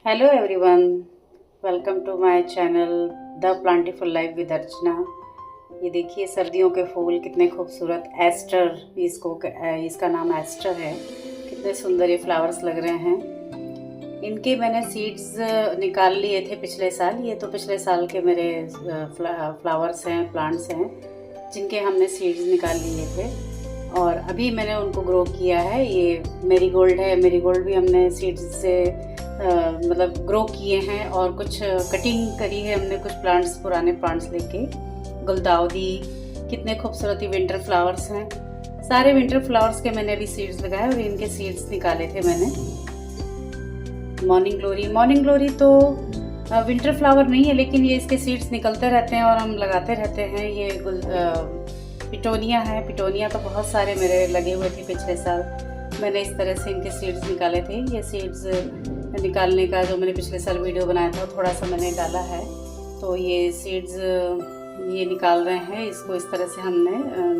Hello everyone, welcome to my channel the plantiful life with Archana. ये देखिए सर्दियों के फूल कितने खूबसूरत एस्टर, इसका नाम एस्टर है। कितने सुंदर ये फ्लावर्स लग रहे हैं। इनके मैंने सीड्स निकाल लिए थे पिछले साल। ये तो पिछले साल के मेरे फ्लावर्स हैं, प्लांट्स हैं, जिनके हमने सीड्स निकाल लिए थे और अभी मैंने उनको ग्रो किया है। ये मेरीगोल्ड है। मेरीगोल्ड भी हमने सीड्स से मतलब ग्रो किए हैं और कुछ कटिंग करी है हमने, कुछ प्लांट्स, पुराने प्लांट्स लेके। गुलदाउदी, कितने खूबसूरत विंटर फ्लावर्स हैं। सारे विंटर फ्लावर्स के मैंने अभी सीड्स लगाए और इनके सीड्स निकाले थे मैंने। मॉर्निंग ग्लोरी तो विंटर फ्लावर नहीं है, लेकिन ये इसके सीड्स निकलते रहते हैं और हम लगाते रहते हैं। ये पिटोनिया है। पिटोनिया तो बहुत सारे मेरे लगे हुए थे पिछले साल। मैंने इस तरह से इनके सीड्स निकाले थे। ये सीड्स निकालने का जो मैंने पिछले साल वीडियो बनाया था थोड़ा सा मैंने डाला है। तो ये सीड्स ये निकाल रहे हैं। इसको इस तरह से हमने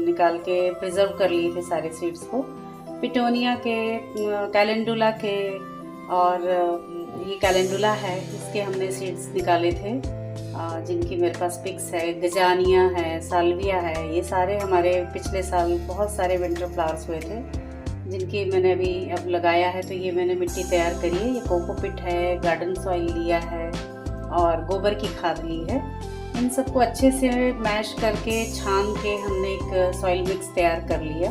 निकाल के प्रिजर्व कर लिए थे सारे सीड्स को। पिटोनिया के, कैलेंडुला के, और ये कैलेंडुला है, इसके हमने सीड्स निकाले थे, जिनकी मेरे पास पिक्स है। गजानिया है, साल्विया है, ये सारे हमारे पिछले साल बहुत सारे विंटर फ्लावर्स हुए थे, जिनकी मैंने अभी अब लगाया है। तो ये मैंने मिट्टी तैयार करी है। ये कोकोपिट है, गार्डन सॉइल लिया है और गोबर की खाद ली है। इन सबको अच्छे से मैश करके छान के हमने एक सॉइल मिक्स तैयार कर लिया,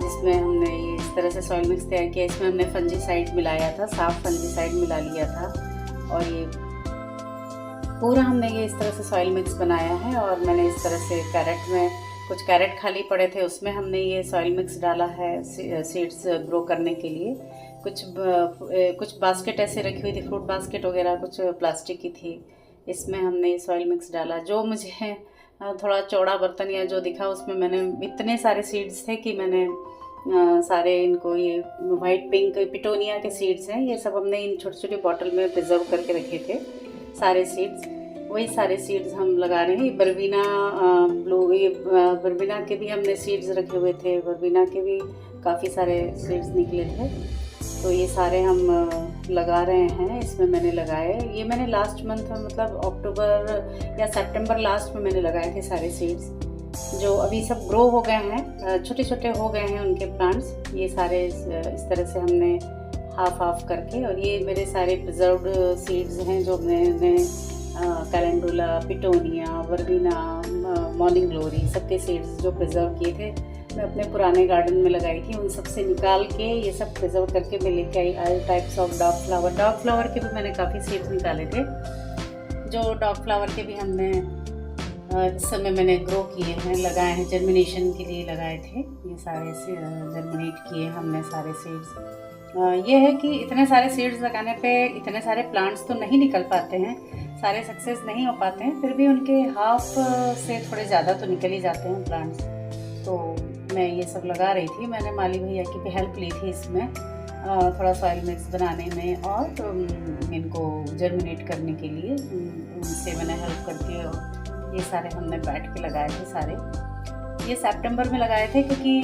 जिसमें हमने ये इस तरह से सॉइल मिक्स तैयार किया। इसमें हमने फंजीसाइड मिलाया था, साफ फंजीसाइड मिला लिया था और ये पूरा हमने ये इस तरह से सॉइल मिक्स बनाया है। और मैंने इस तरह से कैरेट में, कुछ कैरेट खाली पड़े थे, उसमें हमने ये सॉइल मिक्स डाला है सीड्स ग्रो करने के लिए। कुछ बास्केट ऐसे रखी हुई थी, फ्रूट बास्केट वगैरह कुछ प्लास्टिक की थी, इसमें हमने ये सॉइल मिक्स डाला। जो मुझे थोड़ा चौड़ा बर्तन या जो दिखा उसमें मैंने इतने सारे सीड्स थे कि मैंने सारे इनको, ये वाइट पिंक पिटोनिया के सीड्स हैं, ये सब हमने इन छोटी छोटी बॉटल में प्रिजर्व करके रखे थे सारे सीड्स। वही सारे सीड्स हम लगा रहे हैं। बर्बीना बर्बीना के भी हमने सीड्स रखे हुए थे। बर्बीना के भी काफ़ी सारे सीड्स निकले थे। तो ये सारे हम लगा रहे हैं। इसमें मैंने लगाए, ये मैंने लास्ट मंथ में, मतलब अक्टूबर या सितंबर लास्ट में मैंने लगाए थे सारे सीड्स, जो अभी सब ग्रो हो गए हैं, छोटे छोटे हो गए हैं उनके प्लांट्स। ये सारे इस तरह से हमने हाफ करके, और ये मेरे सारे प्रिजर्व्ड सीड्स हैं जो मैंने कैलेंडुला, पिटोनिया, वर्बिना, मॉर्निंग ग्लोरी, सबके सीड्स जो प्रिजर्व किए थे मैं अपने पुराने गार्डन में लगाई थी। उन सब से निकाल के ये सब प्रिजर्व करके मैं लेके आई all types of dog flower के भी मैंने काफ़ी सीड्स निकाले थे। जो डॉग फ्लावर के भी हमने इस समय मैंने ग्रो किए हैं, लगाए हैं, जर्मिनेशन के लिए लगाए थे। ये सारे जर्मिनेट किए हमने सारे सीड्स। ये है कि इतने सारे सीड्स लगाने पे इतने सारे प्लांट्स तो नहीं निकल पाते हैं, सारे सक्सेस नहीं हो पाते हैं, फिर भी उनके हाफ से थोड़े ज़्यादा तो निकल ही जाते हैं प्लांट्स। तो मैं ये सब लगा रही थी। मैंने माली भैया की भी हेल्प ली थी इसमें, थोड़ा सॉइल मिक्स बनाने में और इनको जर्मिनेट करने के लिए उनसे मैंने हेल्प करती है। ये सारे हमने बैठ के लगाए थे सारे। ये सितंबर में लगाए थे, क्योंकि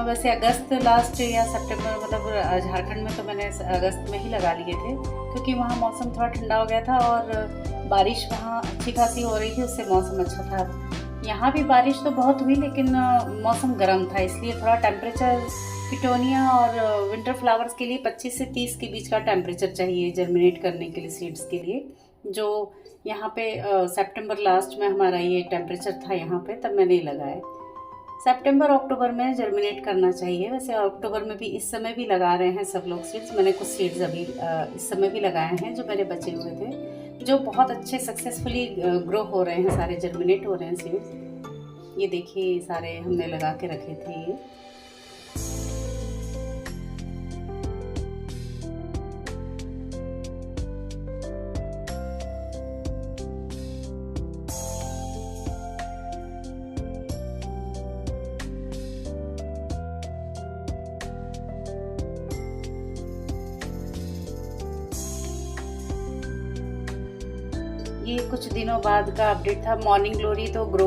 वैसे अगस्त लास्ट या सितंबर, मतलब झारखंड में तो मैंने अगस्त में ही लगा लिए थे, क्योंकि वहाँ मौसम थोड़ा ठंडा हो गया था और बारिश वहाँ अच्छी खासी हो रही थी, उससे मौसम अच्छा था। यहाँ भी बारिश तो बहुत हुई, लेकिन मौसम गर्म था, इसलिए थोड़ा टेम्परेचर पिटोनिया और विंटर फ्लावर्स के लिए 25 से 30 के बीच का टेम्परेचर चाहिए जर्मिनेट करने के लिए, सीड्स के लिए। जो यहाँ पे सितंबर लास्ट में हमारा ये टेम्परेचर था यहाँ पे, तब मैंने ये लगाए। सितंबर अक्टूबर में जर्मिनेट करना चाहिए। वैसे अक्टूबर में भी, इस समय भी लगा रहे हैं सब लोग सीड्स। मैंने कुछ सीड्स अभी इस समय भी लगाए हैं जो मेरे बचे हुए थे, जो बहुत अच्छे सक्सेसफुली ग्रो हो रहे हैं, सारे जर्मिनेट हो रहे हैं सीड्स। ये देखिए सारे हमने लगा के रखे थे ये। ये कुछ दिनों बाद का अपडेट था। मॉर्निंग ग्लोरी तो ग्रो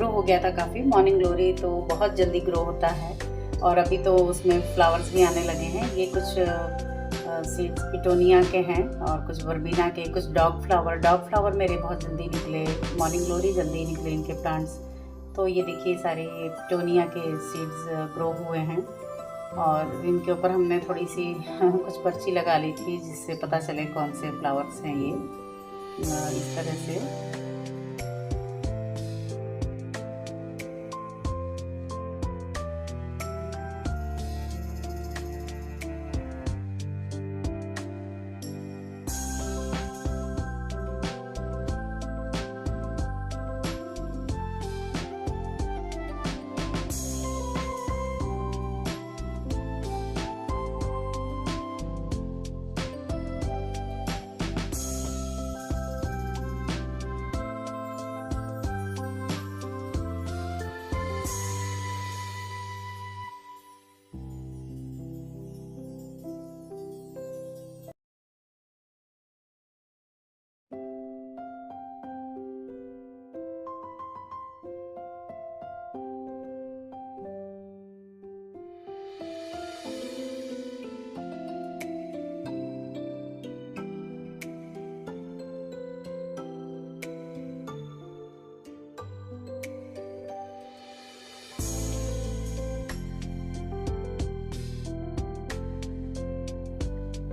हो गया था काफ़ी। मॉर्निंग ग्लोरी तो बहुत जल्दी ग्रो होता है और अभी तो उसमें फ्लावर्स भी आने लगे हैं। ये कुछ सीड्स पिटोनिया के हैं और कुछ वर्बीना के, कुछ डॉग फ्लावर मेरे बहुत जल्दी निकले, मॉर्निंग ग्लोरी जल्दी निकले इनके प्लांट्स। तो ये देखिए सारे पिटोनिया के सीड्स ग्रो हुए हैं और इनके ऊपर हमने थोड़ी सी कुछ पर्ची लगा ली थी जिससे पता चले कौन से फ्लावर्स हैं ये, इस तरह से।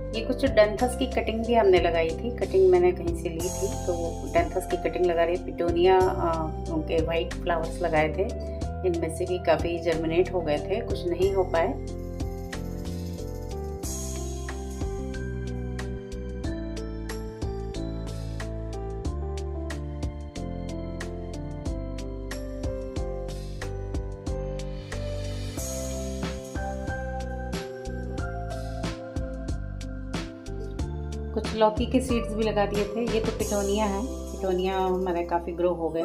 ये कुछ डेंथस की कटिंग भी हमने लगाई थी, कटिंग मैंने कहीं से ली थी, तो डेंथस की कटिंग लगा रही है। पिटोनिया उनके वाइट फ्लावर्स लगाए थे, इनमें से भी काफ़ी जर्मिनेट हो गए थे, कुछ नहीं हो पाए। कुछ लौकी के सीड्स भी लगा दिए थे। ये तो पिटोनिया है, पिटोनिया हमारे काफ़ी ग्रो हो गए।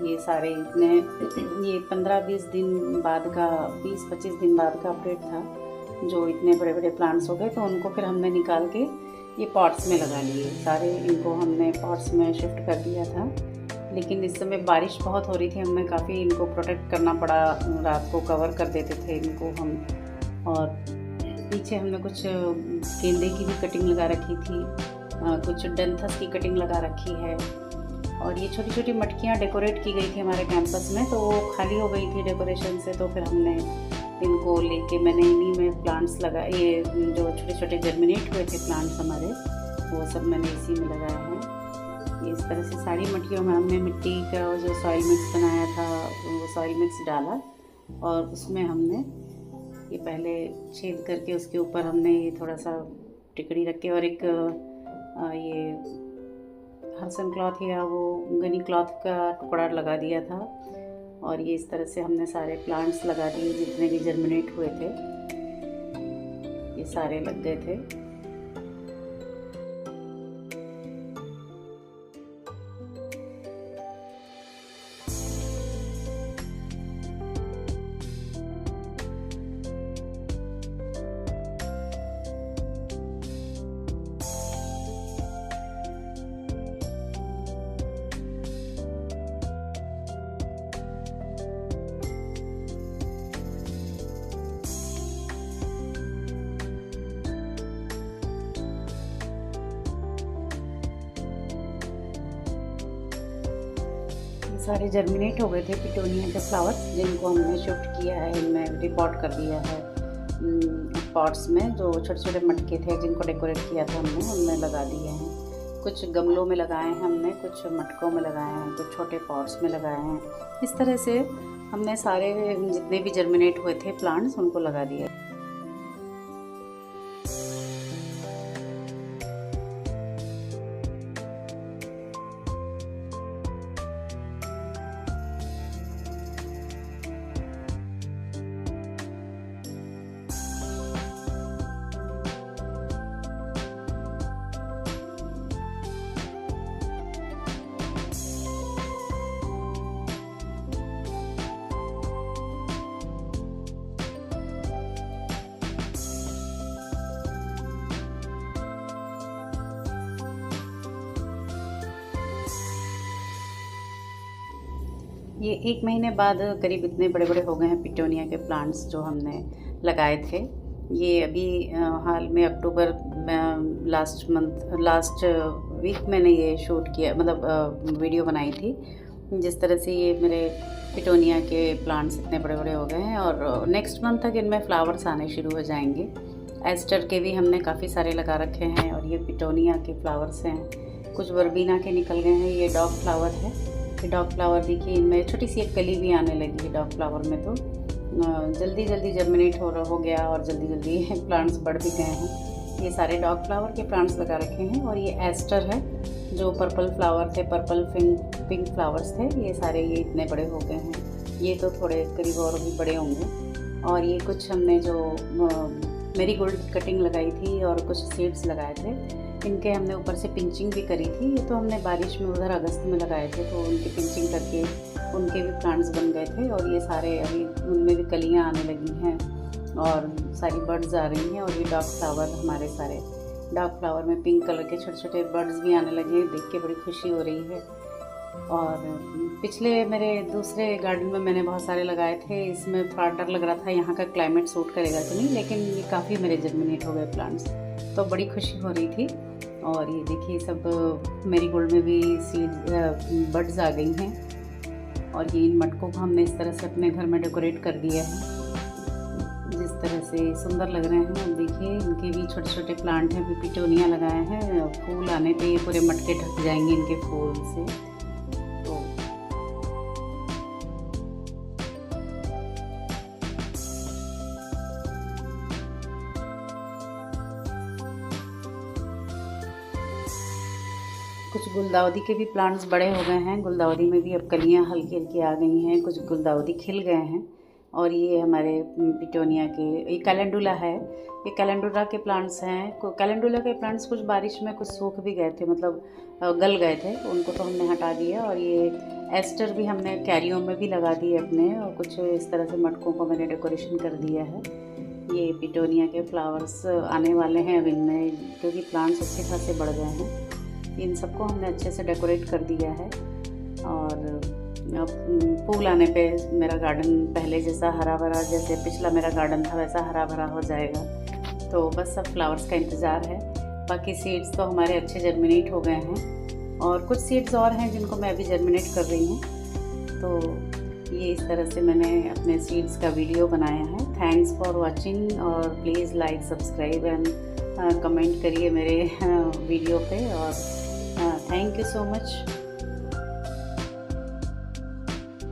ये सारे इतने, ये 15-20 दिन बाद का, 20-25 दिन बाद का अपडेट था, जो इतने बड़े बड़े प्लांट्स हो गए। तो उनको फिर हमने निकाल के ये पॉट्स में लगा लिए सारे, इनको हमने पॉट्स में शिफ्ट कर दिया था। लेकिन इस समय बारिश बहुत हो रही थी, हमें काफ़ी इनको प्रोटेक्ट करना पड़ा, रात को कवर कर देते थे इनको हम। और पीछे हमने कुछ गेंदे की भी कटिंग लगा रखी थी, कुछ डेंथस की कटिंग लगा रखी है। और ये छोटी छोटी मटकियाँ डेकोरेट की गई थी हमारे कैंपस में, तो वो खाली हो गई थी डेकोरेशन से, तो फिर हमने इनको लेके मैंने इन्हीं में प्लांट्स लगाए। ये जो छोटे छोटे जर्मिनेट हुए थे प्लांट्स हमारे, वो सब मैंने इसी में लगाए हैं। इस तरह से सारी मटकियों में हमने मिट्टी का जो सॉइल मिक्स बनाया था वो सॉइल मिक्स डाला और उसमें हमने ये पहले छेद करके उसके ऊपर हमने ये थोड़ा सा टिकड़ी रख के और एक ये हर्सन क्लॉथ या वो गनी क्लॉथ का टुकड़ा लगा दिया था। और ये इस तरह से हमने सारे प्लांट्स लगा दिए जितने भी जर्मिनेट हुए थे, ये सारे लग गए थे। सारे जर्मिनेट हो गए थे पिटोनिया के फ्लावर्स, जिनको हमने शिफ्ट किया है, इनमें रिपॉट कर दिया है पॉट्स में। जो छोटे छोटे मटके थे जिनको डेकोरेट किया था हमने, उनमें लगा दिए हैं। कुछ गमलों में लगाए हैं हमने, कुछ मटकों में लगाए हैं, कुछ छोटे पॉट्स में लगाए हैं। इस तरह से हमने सारे जितने भी जर्मिनेट हुए थे प्लांट्स उनको लगा दिया। ये 1 महीने बाद करीब इतने बड़े बड़े हो गए हैं पिटोनिया के प्लांट्स जो हमने लगाए थे। ये अभी हाल में अक्टूबर में लास्ट वीक मैंने ये शूट किया, मतलब वीडियो बनाई थी। जिस तरह से ये मेरे पिटोनिया के प्लांट्स इतने बड़े बड़े हो गए हैं और नेक्स्ट मंथ तक इनमें फ्लावर्स आने शुरू हो जाएंगे। एस्टर के भी हमने काफ़ी सारे लगा रखे हैं और ये पिटोनिया के फ्लावर्स हैं। कुछ वर्बीना के निकल गए हैं। ये डॉग फ्लावर है। ये डॉग फ्लावर देखिए, इनमें छोटी सी एक कली भी आने लगी है। डॉग फ्लावर में तो जल्दी जल्दी जर्मिनेट हो गया और जल्दी जल्दी प्लांट्स बढ़ भी गए हैं। ये सारे डॉग फ्लावर के प्लांट्स लगा रखे हैं। और ये एस्टर है, जो पर्पल फ्लावर थे, पर्पल पिंक फ्लावर्स थे, ये सारे ये इतने बड़े हो गए हैं। ये तो थोड़े करीब और भी बड़े होंगे। और ये कुछ हमने जो मेरीगोल्ड की कटिंग लगाई थी और कुछ सीड्स लगाए थे, इनके हमने ऊपर से पिंचिंग भी करी थी। ये तो हमने बारिश में उधर अगस्त में लगाए थे, तो उनकी पिंचिंग करके उनके भी प्लांट्स बन गए थे। और ये सारे अभी उनमें भी कलियाँ आने लगी हैं और सारी बर्ड्स आ रही हैं। और ये डॉग फ्लावर, हमारे सारे डॉग फ्लावर में पिंक कलर के छोटे छोटे बर्ड्स भी आने लगे हैं। देख के बड़ी खुशी हो रही है। और पिछले मेरे दूसरे गार्डन में मैंने बहुत सारे लगाए थे। इसमें थोड़ा डर लग रहा था यहाँ का क्लाइमेट सूट करेगा कि नहीं, लेकिन ये काफ़ी मेरे जर्मिनेट हो गए प्लांट्स, तो बड़ी खुशी हो रही थी। और ये देखिए, सब मेरीगोल्ड में भी सीड बड्स आ गई हैं। और ये इन मटकों को हमने इस तरह से अपने घर में डेकोरेट कर दिया है, जिस तरह से सुंदर लग रहे हैं। अब देखिए, इनके भी छोटे छोटे प्लांट हैं, पिटोनिया लगाए हैं। फूल आने पे ये पूरे मटके ढक जाएंगे इनके फूल से। कुछ गुलदाउदी के भी प्लांट्स बड़े हो गए हैं। गुलदाउदी में भी अब कलियां हल्की हल्की आ गई हैं। कुछ गुलदाउदी खिल गए हैं। और ये हमारे पिटोनिया के, ये कैलेंडुला है। ये कैलेंडुला के प्लांट्स हैं। कैलेंडुला के प्लांट्स कुछ बारिश में कुछ सूख भी गए थे, मतलब गल गए थे, उनको तो हमने हटा दिया। और ये एस्टर भी हमने कैरियों में भी लगा दिए अपने, और कुछ इस तरह से मटकों को मैंने डेकोरेशन कर दिया है। ये पिटोनिया के फ्लावर्स आने वाले हैं अब इनमें, क्योंकि प्लांट्स अच्छे खासे बढ़ गए हैं। इन सबको हमने अच्छे से डेकोरेट कर दिया है। और अब फूल आने पे मेरा गार्डन पहले जैसा हरा भरा, जैसे पिछला मेरा गार्डन था वैसा हरा भरा हो जाएगा। तो बस अब फ्लावर्स का इंतज़ार है। बाकी सीड्स तो हमारे अच्छे जर्मिनेट हो गए हैं और कुछ सीड्स और हैं जिनको मैं अभी जर्मिनेट कर रही हूँ। तो ये इस तरह से मैंने अपने सीड्स का वीडियो बनाया है। Thanks for watching. और please like, subscribe and comment करिए मेरे वीडियो पे। और थैंक यू सो मच।